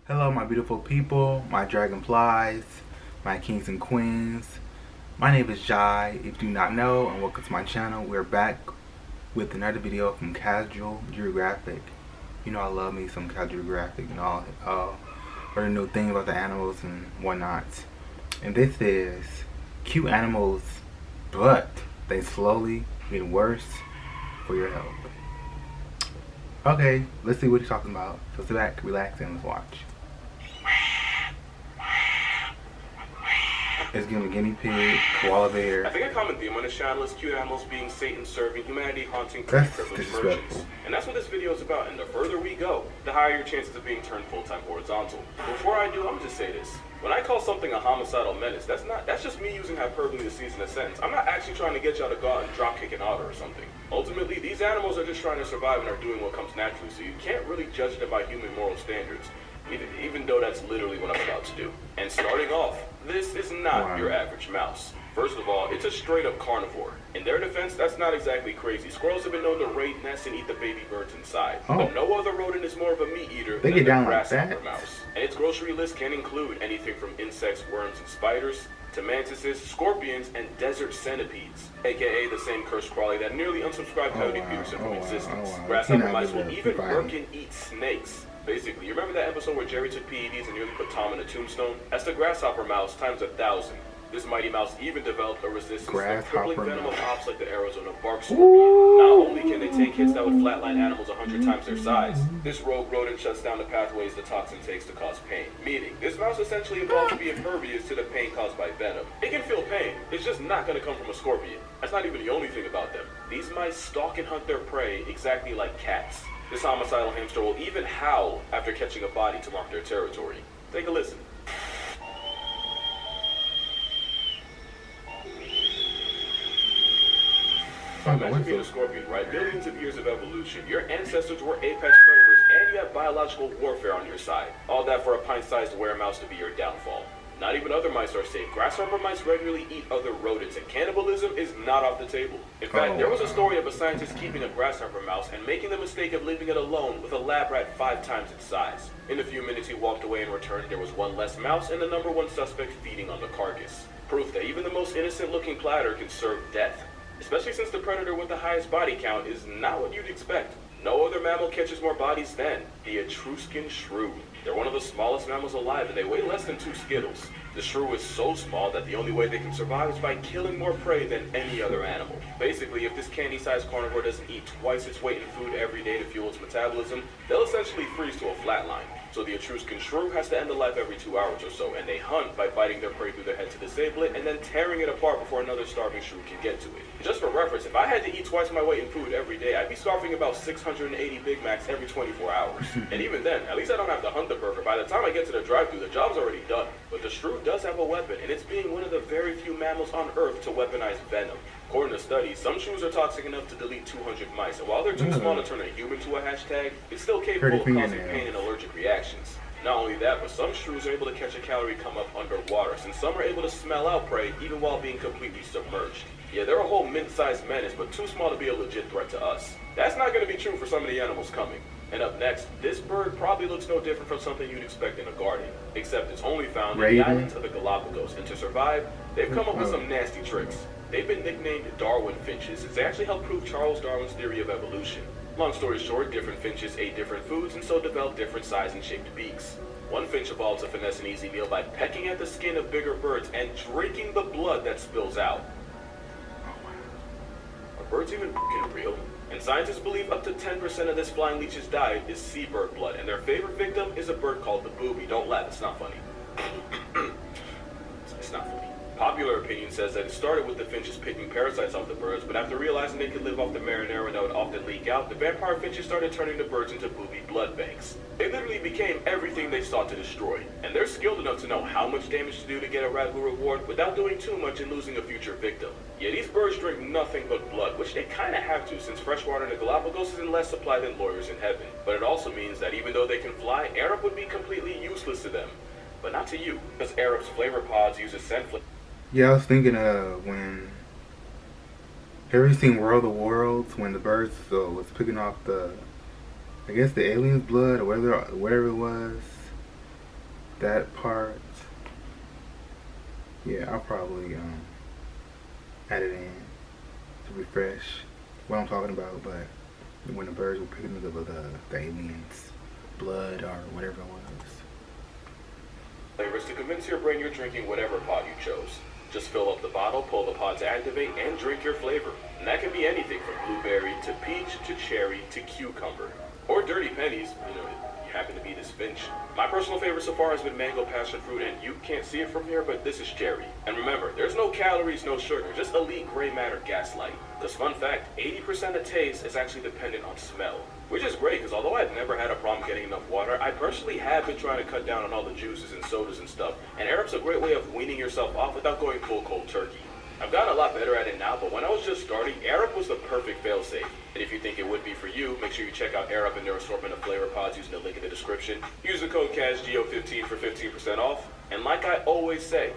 Hello, my beautiful people, my dragonflies, my kings and queens. My name is Jai, if you do not know, and welcome to my channel. We're back with another video from Casual Geographic. You know I love me some Casual Geographic and all, learn new things about the animals and whatnot. And this is cute animals, but they slowly get worse for your health. Okay, let's see what he's talking about. So sit back, relax, and let's watch. It's giving a guinea pig, koala bear. I think a common theme on this channel is cute animals being Satan serving humanity, haunting privileged merchants. And that's what this video is about, and the further we go, the higher your chances of being turned full-time horizontal. Before I do, I'm gonna just say this. When I call something a homicidal menace, that's just me using hyperbole to season a sentence. I'm not actually trying to get y'all to go out and drop kick an otter or something. Ultimately, these animals are just trying to survive and are doing what comes naturally, so you can't really judge them by human moral standards. Even though that's literally what I'm about to do. And starting off, this is not your average mouse. First of all, it's a straight-up carnivore. In their defense, that's not exactly crazy. Squirrels have been known to raid nests and eat the baby birds inside. But no other rodent is more of a meat eater than the grasshopper mouse. And its grocery list can include anything from insects, worms, and spiders, to mantises, scorpions, and desert centipedes, aka the same cursed crawly that nearly unsubscribed Coyote Peterson from existence. Grasshopper mice will even work and eat snakes. Basically, you remember that episode where Jerry took PEDs and nearly put Tom in a tombstone? That's the grasshopper mouse times 1,000. This mighty mouse even developed a resistance to the crippling venom of ops like the Arizona bark scorpion. Not only can they take hits that would flatline animals 100 times their size, this rogue rodent shuts down the pathways the toxin takes to cause pain. Meaning, this mouse essentially evolved to be impervious to the pain caused by venom. It can feel pain, it's just not going to come from a scorpion. That's not even the only thing about them. These mice stalk and hunt their prey exactly like cats. This homicidal hamster will even howl after catching a body to mark their territory. Take a listen. Imagine being a scorpion, right? Millions of years of evolution. Your ancestors were apex predators, and you have biological warfare on your side. All that for a pint-sized weremouse to be your downfall. Not even other mice are safe. Grasshopper mice regularly eat other rodents, and cannibalism is not off the table. In fact, there was a story of a scientist keeping a grasshopper mouse and making the mistake of leaving it alone with a lab rat 5 times its size. In the few minutes he walked away and returned, there was one less mouse and the #1 suspect feeding on the carcass. Proof that even the most innocent-looking platter can serve death. Especially since the predator with the highest body count is not what you'd expect. No other mammal catches more bodies than the Etruscan shrew. They're one of the smallest mammals alive, and they weigh less than 2 Skittles. The shrew is so small that the only way they can survive is by killing more prey than any other animal. Basically, if this candy-sized carnivore doesn't eat twice its weight in food every day to fuel its metabolism, they'll essentially freeze to a flat line. So the Etruscan shrew has to end the life every 2 hours or so, and they hunt by biting their prey through their head to disable it and then tearing it apart before another starving shrew can get to it. Just for reference, if I had to eat twice my weight in food every day, I'd be starving about 680 Big Macs every 24 hours. And even then, at least I don't have to hunt the burger. By the time I get to the drive-thru, the job's already done. But the shrew does have a weapon, and it's being one of the very few mammals on Earth to weaponize venom. According to studies, some shrews are toxic enough to delete 200 mice, and while they're too small to turn a human to a hashtag, it's still capable of causing pain and allergic reactions. Not only that, but some shrews are able to catch a calorie come up underwater, since some are able to smell out prey even while being completely submerged. Yeah, they're a whole mint-sized menace, but too small to be a legit threat to us. That's not going to be true for some of the animals coming. And up next, this bird probably looks no different from something you'd expect in a garden, except it's only found in the islands of the Galapagos, and to survive, they've come up with some nasty tricks. They've been nicknamed Darwin finches, as they actually helped prove Charles Darwin's theory of evolution. Long story short, different finches ate different foods and so developed different size and shaped beaks. One finch evolved to finesse an easy meal by pecking at the skin of bigger birds and drinking the blood that spills out. Are birds even f***ing real? And scientists believe up to 10% of this flying leech's diet is seabird blood, and their favorite victim is a bird called the booby. Don't laugh, it's not funny. It's not funny. Popular opinion says that it started with the finches picking parasites off the birds, but after realizing they could live off the marinara that would often leak out, the vampire finches started turning the birds into booby blood banks. They literally became everything they sought to destroy, and they're skilled enough to know how much damage to do to get a ragu reward without doing too much and losing a future victim. Yeah, these birds drink nothing but blood, which they kinda have to since freshwater in the Galapagos is in less supply than lawyers in heaven. But it also means that even though they can fly, Arab would be completely useless to them. But not to you, because Arab's flavor pods use a scent flavor. Yeah, I was thinking when have you seen World of Worlds when the birds was picking off the, I guess the alien's blood or whatever it was, that part, yeah, I'll probably add it in to refresh what I'm talking about. But when the birds were picking up the aliens' blood or whatever it was. Flavors to convince your brain you're drinking whatever pod you chose. Just fill up the bottle, pull the pod to activate, and drink your flavor. And that can be anything from blueberry to peach to cherry to cucumber. Or dirty pennies, you happen to be this Finch. My personal favorite so far has been mango passion fruit, and you can't see it from here, but this is cherry. And remember, there's no calories, no sugar, just elite gray matter gaslight. Because fun fact, 80% of taste is actually dependent on smell. Which is great, because although I've never had a problem getting enough water, I personally have been trying to cut down on all the juices and sodas and stuff, and Arab's a great way of weaning yourself off without going full cold turkey. I've gotten a lot better at it now, but when I was just starting, Arab was the perfect failsafe. And if you think it would be for you, make sure you check out Arab and their assortment of flavor pods using the link in the description. Use the code CASGO15 for 15% off. And like I always say,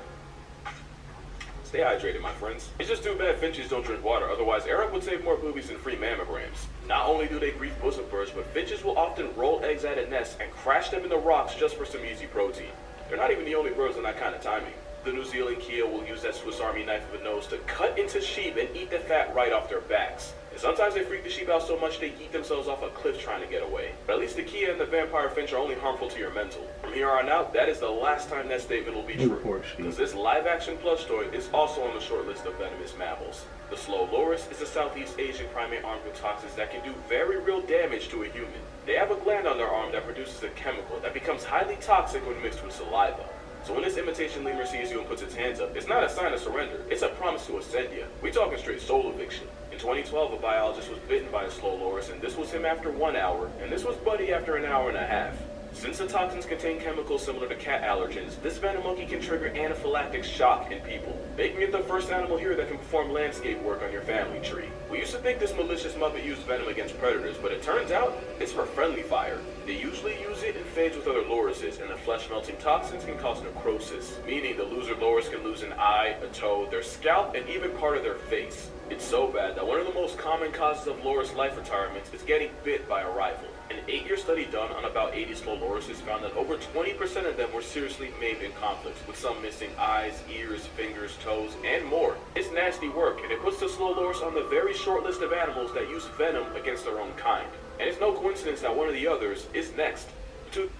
stay hydrated, my friends. It's just too bad finches don't drink water, otherwise Arab would save more boobies and free mammograms. Not only do they grief bosom birds, but finches will often roll eggs out of nests and crash them in the rocks just for some easy protein. They're not even the only birds on that kind of timing. The New Zealand keel will use that Swiss Army knife of a nose to cut into sheep and eat the fat right off their backs. And sometimes they freak the sheep out so much they eat themselves off a cliff trying to get away. But at least the Kia and the vampire finch are only harmful to your mental. From here on out, that is the last time that statement will be true. Because this live-action plush toy is also on the short list of venomous mammals. The slow loris is a Southeast Asian primate armed with toxins that can do very real damage to a human. They have a gland on their arm that produces a chemical that becomes highly toxic when mixed with saliva. So when this imitation lemur sees you and puts its hands up, it's not a sign of surrender, it's a promise to ascend you. We talking straight soul eviction. In 2012, a biologist was bitten by a slow loris, and this was him after 1 hour, and this was Buddy after an hour and a half. Since the toxins contain chemicals similar to cat allergens, this venom monkey can trigger anaphylactic shock in people, making it the first animal here that can perform landscape work on your family tree. We used to think this malicious muppet used venom against predators, but it turns out it's for friendly fire. They usually use it in phage with other lorises, and the flesh-melting toxins can cause necrosis, meaning the loser loris can lose an eye, a toe, their scalp, and even part of their face. It's so bad that one of the most common causes of loris life retirements is getting bit by a rival. An 8-year study done on about 80 slow lorises found that over 20% of them were seriously maimed in conflicts, with some missing eyes, ears, fingers, toes, and more. It's nasty work, and it puts the slow loris on the very short list of animals that use venom against their own kind. And it's no coincidence that one of the others is next. Two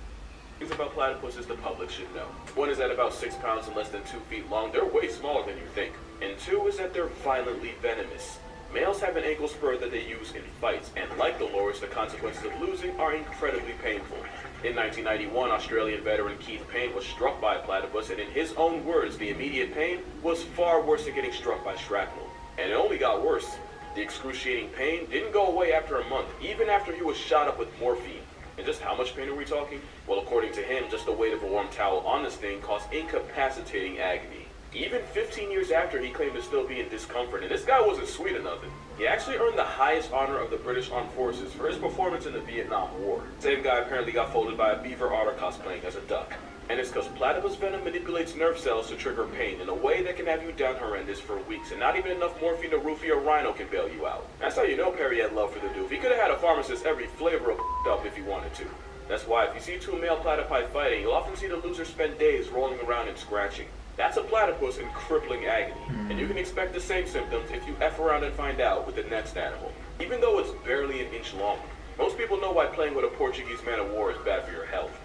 things about platypuses the public should know. One is that about 6 pounds and less than 2 feet long, they're way smaller than you think. And two is that they're violently venomous. Males have an ankle spur that they use in fights, and like the loris, the consequences of losing are incredibly painful. In 1991, Australian veteran Keith Payne was struck by a platypus, and in his own words, the immediate pain was far worse than getting struck by shrapnel. And it only got worse. The excruciating pain didn't go away after a month, even after he was shot up with morphine. And just how much pain are we talking? Well, according to him, just the weight of a warm towel on this thing caused incapacitating agony. Even 15 years after, he claimed to still be in discomfort, and this guy wasn't sweet or nothing. He actually earned the highest honor of the British Armed Forces for his performance in the Vietnam War. Same guy apparently got folded by a beaver otter cosplaying as a duck. And it's because platypus venom manipulates nerve cells to trigger pain in a way that can have you down horrendous for weeks, and not even enough morphine to roofie a rhino can bail you out. That's how you know Perry had love for the doof. He could have had a pharmacist every flavor of up if he wanted to. That's why if you see two male platypi fighting, you'll often see the loser spend days rolling around and scratching. That's a platypus in crippling agony, and you can expect the same symptoms if you F around and find out with the next animal. Even though it's barely an inch long, most people know why playing with a Portuguese man-of-war is bad for your health.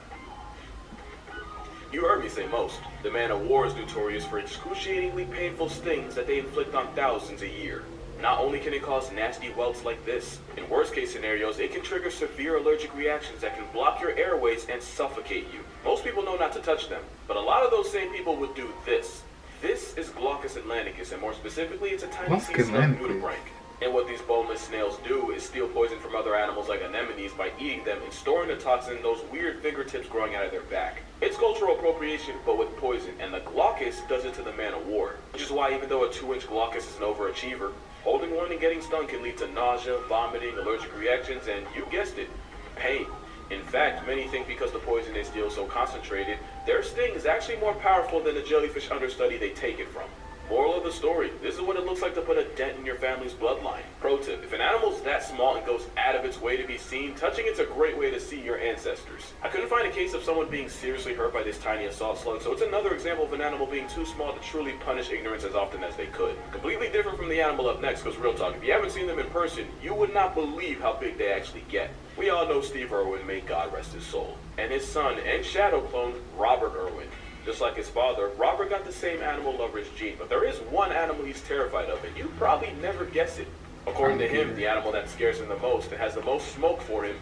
You heard me say most. The man-of-war is notorious for excruciatingly painful stings that they inflict on thousands a year. Not only can it cause nasty welts like this, in worst-case scenarios, it can trigger severe allergic reactions that can block your airways and suffocate you. Most people know not to touch them, but a lot of those same people would do this. This is Glaucus atlanticus, and more specifically, it's a tiny sea slug nudibranch. And what these boneless snails do is steal poison from other animals like anemones by eating them and storing the toxin in those weird fingertips growing out of their back. It's cultural appropriation, but with poison, and the Glaucus does it to the man-of-war. Which is why even though a 2-inch Glaucus is an overachiever, holding one and getting stung can lead to nausea, vomiting, allergic reactions, and you guessed it, pain. In fact, many think because the poison they steal is so concentrated, their sting is actually more powerful than the jellyfish understudy they take it from. Moral of the story, this is what it looks like to put a dent in your family's bloodline. Pro tip, if an animal's that small and goes out of its way to be seen, touching it's a great way to see your ancestors. I couldn't find a case of someone being seriously hurt by this tiny assault slug, so it's another example of an animal being too small to truly punish ignorance as often as they could. Completely different from the animal up next, because real talk, if you haven't seen them in person, you would not believe how big they actually get. We all know Steve Irwin, may God rest his soul, and his son and shadow clone, Robert Irwin. Just like his father, Robert got the same animal lover's gene, but there is one animal he's terrified of, and you probably never guess it. According to him, the animal that scares him the most and has the most smoke for him,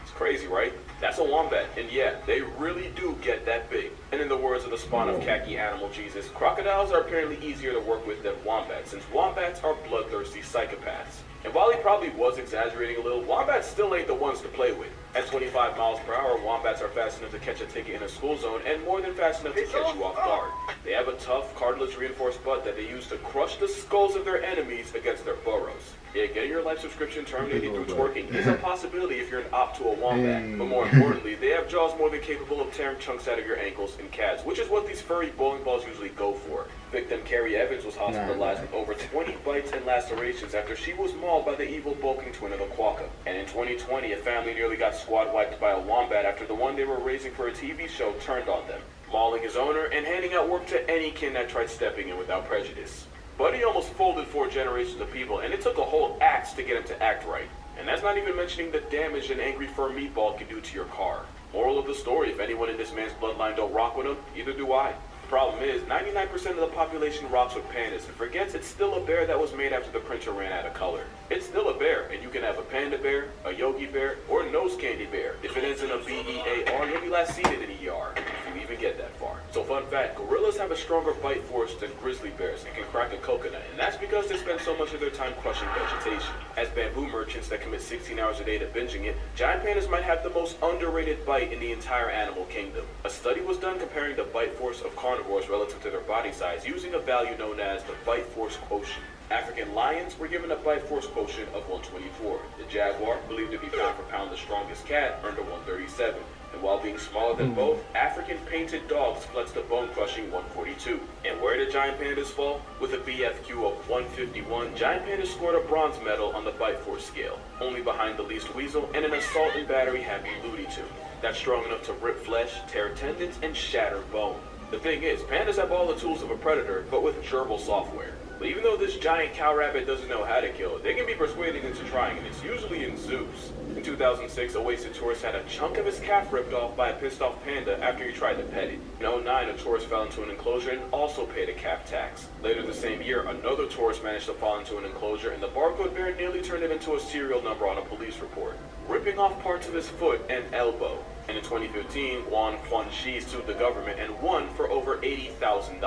it's crazy, right? That's a wombat, and yeah, they really do get that big. And in the words of the spawn of khaki animal Jesus, crocodiles are apparently easier to work with than wombats, since wombats are bloodthirsty psychopaths. And while he probably was exaggerating a little, wombats still ain't the ones to play with. At 25 miles per hour, wombats are fast enough to catch a ticket in a school zone and more than fast enough to catch you off guard. They have a tough, cartilage-reinforced butt that they use to crush the skulls of their enemies against their burrows. Yeah, getting your life subscription terminated through twerking is a possibility if you're an op to a wombat. But more importantly, they have jaws more than capable of tearing chunks out of your ankles and calves, which is what these furry bowling balls usually go for. Victim Carrie Evans was hospitalized with over 20 bites and lacerations after she was mauled by the evil bulking twin of a quokka. And in 2020, a family nearly got squad wiped by a wombat after the one they were raising for a TV show turned on them, mauling his owner and handing out work to any kin that tried stepping in without prejudice. Buddy almost folded 4 generations of people, and it took a whole axe to get him to act right. And that's not even mentioning the damage an angry fur meatball can do to your car. Moral of the story, if anyone in this man's bloodline don't rock with him, either do I. The problem is, 99% of the population rocks with pandas and forgets it's still a bear that was made after the printer ran out of color. It's still a bear, and you can have a panda bear, a yogi bear, or a nose candy bear. If it ends in a B-E-A-R, you'll be last seen in an E-R, if you even get that far. So fun fact, gorillas have a stronger bite force than grizzly bears and can crack a coconut, and that's because they spend so much of their time crushing vegetation. As bamboo merchants that commit 16 hours a day to binging it, giant pandas might have the most underrated bite in the entire animal kingdom. A study was done comparing the bite force of carnivores relative to their body size using a value known as the bite force quotient. African lions were given a bite force quotient of 124. The jaguar, believed to be pound for pound the strongest cat, earned a 137. And while being smaller than both, African painted dogs flexed a bone-crushing 142. And where did giant pandas fall? With a BFQ of 151, giant pandas scored a bronze medal on the bite force scale, only behind the least weasel and an assault and battery happy Looney Tune. That's strong enough to rip flesh, tear tendons, and shatter bone. The thing is, pandas have all the tools of a predator, but with gerbil software. But even though this giant cow rabbit doesn't know how to kill, they can be persuaded into trying, and it's usually in zoos. In 2006, a wasted tourist had a chunk of his calf ripped off by a pissed-off panda after he tried to pet it. In 2009, a tourist fell into an enclosure and also paid a calf tax. Later the same year, another tourist managed to fall into an enclosure, and the barcode bear nearly turned him into a serial number on a police report, ripping off parts of his foot and elbow. And in 2015, Juan Shi sued the government and won for over $80,000.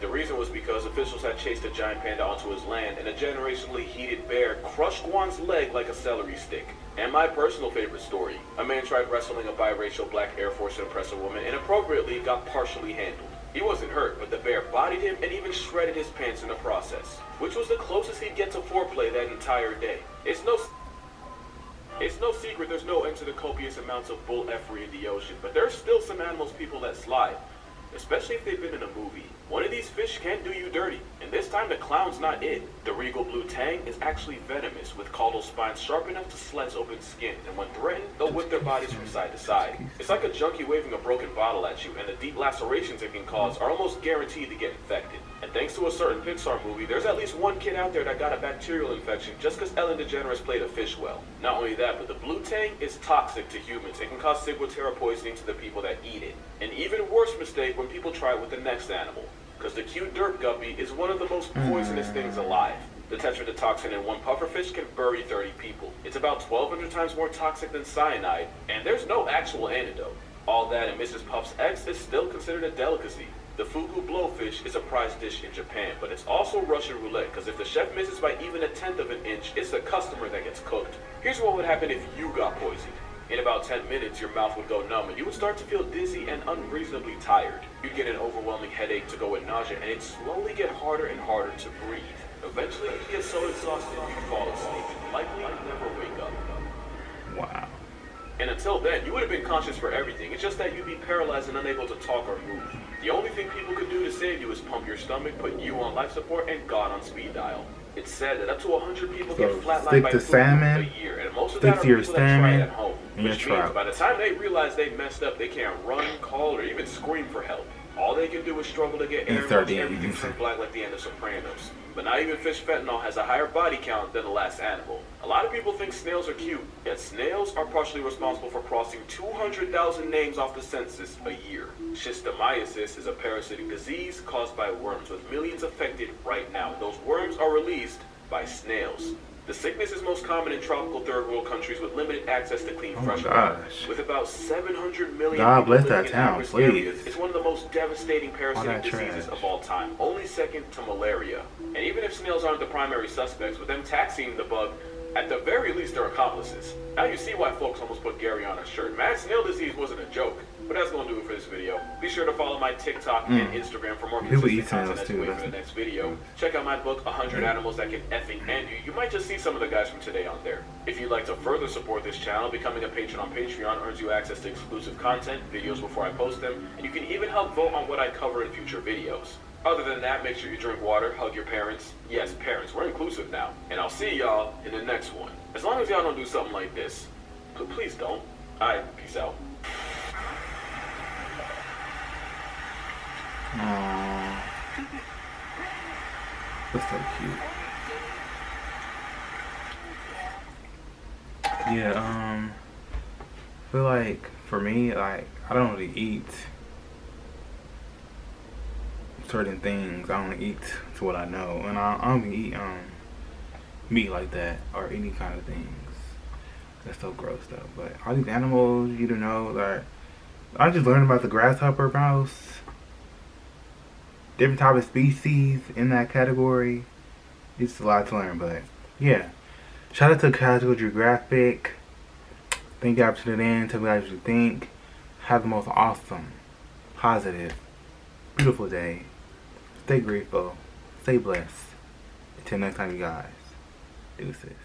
The reason was because officials had chased a giant panda onto his land, and a generationally heated bear crushed Juan's leg like a celery stick. And my personal favorite story, a man tried wrestling a biracial black Air Force to impress a woman and appropriately got partially handled. He wasn't hurt, but the bear bodied him and even shredded his pants in the process, which was the closest he'd get to foreplay that entire day. It's no secret there's no end to the copious amounts of bull effery in the ocean, but there's still some animals people let slide, especially if they've been in a movie. One of these fish can do you dirty, and this time the clown's not it. The regal blue tang is actually venomous, with caudal spines sharp enough to slice open skin, and when threatened, they'll whip their bodies from side to side. It's like a junkie waving a broken bottle at you, and the deep lacerations it can cause are almost guaranteed to get infected. And thanks to a certain Pixar movie, there's at least one kid out there that got a bacterial infection just because Ellen DeGeneres played a fish well. Not only that, but the blue tang is toxic to humans. It can cause ciguatera poisoning to the people that eat it. An even worse mistake when people try it with the next animal, because the cute dirt guppy is one of the most poisonous things alive. The tetrodotoxin in one pufferfish can bury 30 people. It's about 1,200 times more toxic than cyanide, and there's no actual antidote. All that and Mrs. Puff's eggs is still considered a delicacy. The fugu blowfish is a prized dish in Japan, but it's also Russian roulette, because if the chef misses by even 1/10 of an inch, it's the customer that gets cooked. Here's what would happen if you got poisoned. In about 10 minutes, your mouth would go numb, and you would start to feel dizzy and unreasonably tired. You'd get an overwhelming headache to go with nausea, and it'd slowly get harder and harder to breathe. Eventually, you'd get so exhausted, you'd fall asleep and likely never wake up. Wow. And until then, you would have been conscious for everything. It's just that you'd be paralyzed and unable to talk or move. The only thing people could do to save you is pump your stomach, put you on life support, and God on speed dial. It's said that up to 100 people get flatlined by food a year, and most of that are people that try it at home. Which means by the time they realize they messed up, they can't run, call, or even scream for help. All they can do is struggle to get air and watch everything turn black like the end of Sopranos. But not even fish fentanyl has a higher body count than the last animal. A lot of people think snails are cute, yet snails are partially responsible for crossing 200,000 names off the census a year. Schistosomiasis is a parasitic disease caused by worms, with millions affected right now. Those worms are released by snails. The sickness is most common in tropical third world countries with limited access to clean fresh water. With about 700 million God people bless living that in town, at-risk please. areas, it's one of the most devastating parasitic diseases of all time, only second to malaria. And even if snails aren't the primary suspects, with them taxiing the bug, at the very least they're accomplices. Now you see why folks almost put Gary on a shirt. Mad snail disease wasn't a joke. But that's going to do it for this video. Be sure to follow my TikTok and Instagram for more consistent content as we wait for the next video. Check out my book, 100 Animals That Can Effing End You. You might just see some of the guys from today on there. If you'd like to further support this channel, becoming a patron on Patreon earns you access to exclusive content, videos before I post them, and you can even help vote on what I cover in future videos. Other than that, make sure you drink water, hug your parents. Yes, parents, we're inclusive now. And I'll see y'all in the next one. As long as y'all don't do something like this. But please don't. Alright, peace out. Aww. That's so cute. Yeah, I feel like for me, like, I don't really eat certain things. I don't eat to what I know, and I don't even eat meat like that or any kind of things. That's so gross though. But all these animals, you don't know, like, I just learned about the grasshopper mouse. Different type of species in that category. It's a lot to learn, but yeah. Shout out to Casual Geographic. Thank y'all for tuning in. Tell me what you think. Have the most awesome, positive, beautiful day. Stay grateful. Stay blessed. Until next time, you guys. Deuces.